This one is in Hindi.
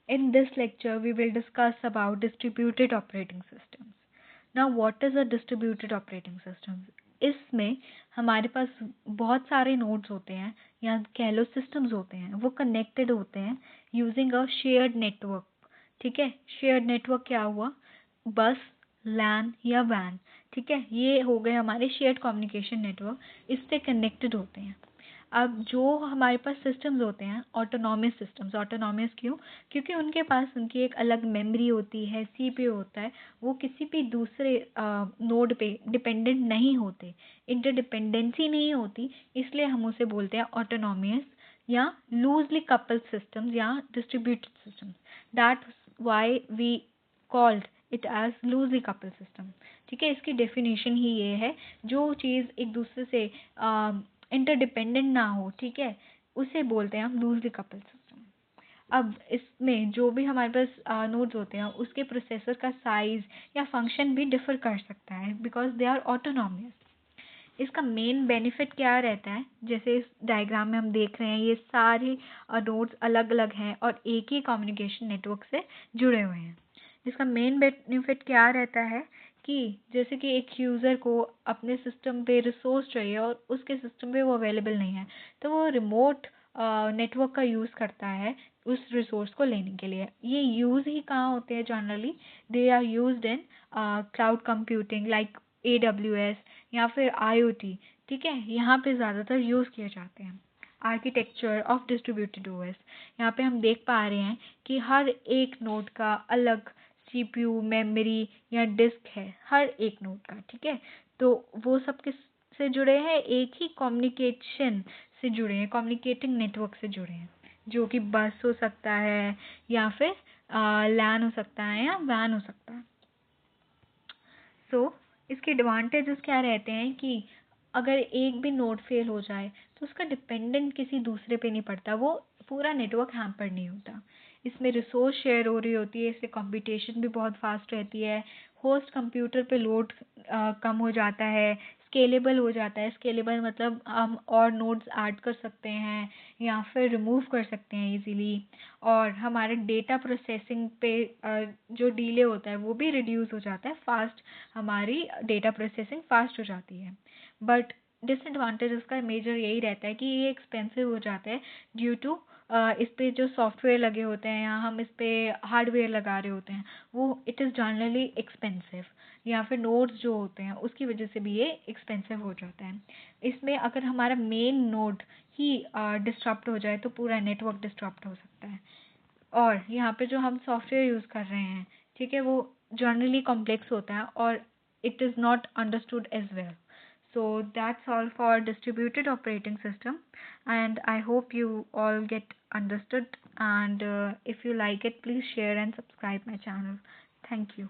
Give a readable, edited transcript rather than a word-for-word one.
In this lecture, we will discuss about distributed operating systems. Now, what is a distributed operating system? इसमें हमारे पास बहुत सारे नोड्स होते हैं या कह लो सिस्टम्स होते हैं, वो कनेक्टेड होते हैं यूजिंग अ शेयर्ड नेटवर्क। ठीक है, शेयर्ड नेटवर्क क्या हुआ? बस, लैन या वैन। ठीक है, ये हो गए हमारे शेयर्ड कम्युनिकेशन नेटवर्क, इससे कनेक्टेड होते हैं। अब जो हमारे पास सिस्टम्स होते हैं ऑटोनॉमस सिस्टम्स, ऑटोनॉमस क्यों? क्योंकि उनके पास उनकी एक अलग मेमोरी होती है, सीपीयू होता है, वो किसी भी दूसरे नोड पे डिपेंडेंट नहीं होते, इंटरडिपेंडेंसी नहीं होती, इसलिए हम उसे बोलते हैं ऑटोनॉमस या लूजली कपल्ड सिस्टम्स या distributed systems. That why we called it as loosely coupled system. ठीक है, इसकी डेफिनेशन ही ये है, जो चीज़ एक दूसरे से इंटरडिपेंडेंट ना हो, ठीक है, उसे बोलते हैं हम लूजली कपल्ड सिस्टम। अब इसमें जो भी हमारे पास नोड्स होते हैं उसके प्रोसेसर का साइज या फंक्शन भी डिफर कर सकता है बिकॉज दे आर ऑटोनॉमस। इसका मेन बेनिफिट क्या रहता है? जैसे इस डायग्राम में हम देख रहे हैं, ये सारे नोड्स अलग अलग हैं और एक ही कम्युनिकेशन नेटवर्क से जुड़े हुए हैं। इसका मेन बेनिफिट क्या रहता है कि जैसे कि एक यूज़र को अपने सिस्टम पे रिसोर्स चाहिए और उसके सिस्टम पे वो अवेलेबल नहीं है, तो वो रिमोट नेटवर्क का यूज़ करता है उस रिसोर्स को लेने के लिए। ये यूज़ ही कहाँ होते हैं generally? They are used in cloud computing like AWS या फिर IoT। ठीक है, यहाँ पे ज़्यादातर यूज़ किए जाते हैं। आर्किटेक्चर ऑफ डिस्ट्रीब्यूटेड OS, यहाँ पे हम देख पा रहे हैं कि हर एक नोड का अलग CPU, मेमोरी या डिस्क है, हर एक नोड का। ठीक है, तो वो सब किस से जुड़े हैं? एक ही कम्युनिकेशन से जुड़े हैं, कम्युनिकेटिंग नेटवर्क से जुड़े हैं, जो कि बस हो सकता है या फिर लैन हो सकता है या वैन हो सकता है। सो इसके एडवांटेजेस क्या रहते हैं कि अगर एक भी नोड फेल हो जाए तो उसका डिपेंडेंट किसी दूसरे पे नहीं पड़ता, वो पूरा नेटवर्क हैम्पर नहीं होता। इसमें रिसोर्स शेयर हो रही होती है, इससे कंप्यूटेशन भी बहुत फास्ट रहती है, होस्ट कंप्यूटर पे लोड कम हो जाता है, स्केलेबल हो जाता है। स्केलेबल मतलब हम और नोड्स ऐड कर सकते हैं या फिर रिमूव कर सकते हैं इजीली, और हमारे डेटा प्रोसेसिंग पे जो डिले होता है वो भी रिड्यूस हो जाता है, फास्ट हमारी डेटा प्रोसेसिंग फास्ट हो जाती है। बट डिसएडवांटेज उसका मेजर यही रहता है कि ये एक्सपेंसिव हो जाता है ड्यू टू इस पे जो सॉफ्टवेयर लगे होते हैं या हम इस पे हार्डवेयर लगा रहे होते हैं, वो इट इज़ जनरली एक्सपेंसिव, या फिर नोड्स जो होते हैं उसकी वजह से भी ये एक्सपेंसिव हो जाता है। इसमें अगर हमारा मेन नोड ही डिस्टर्ब हो जाए तो पूरा नेटवर्क डिस्टर्ब हो सकता है। और यहाँ पे जो हम सॉफ्टवेयर यूज़ कर रहे हैं, ठीक है, वो जनरली कॉम्प्लेक्स होता है और it is not understood as well. So that's all for distributed operating system, and I hope you all get understood, and if you like it, please share and subscribe my channel. Thank you.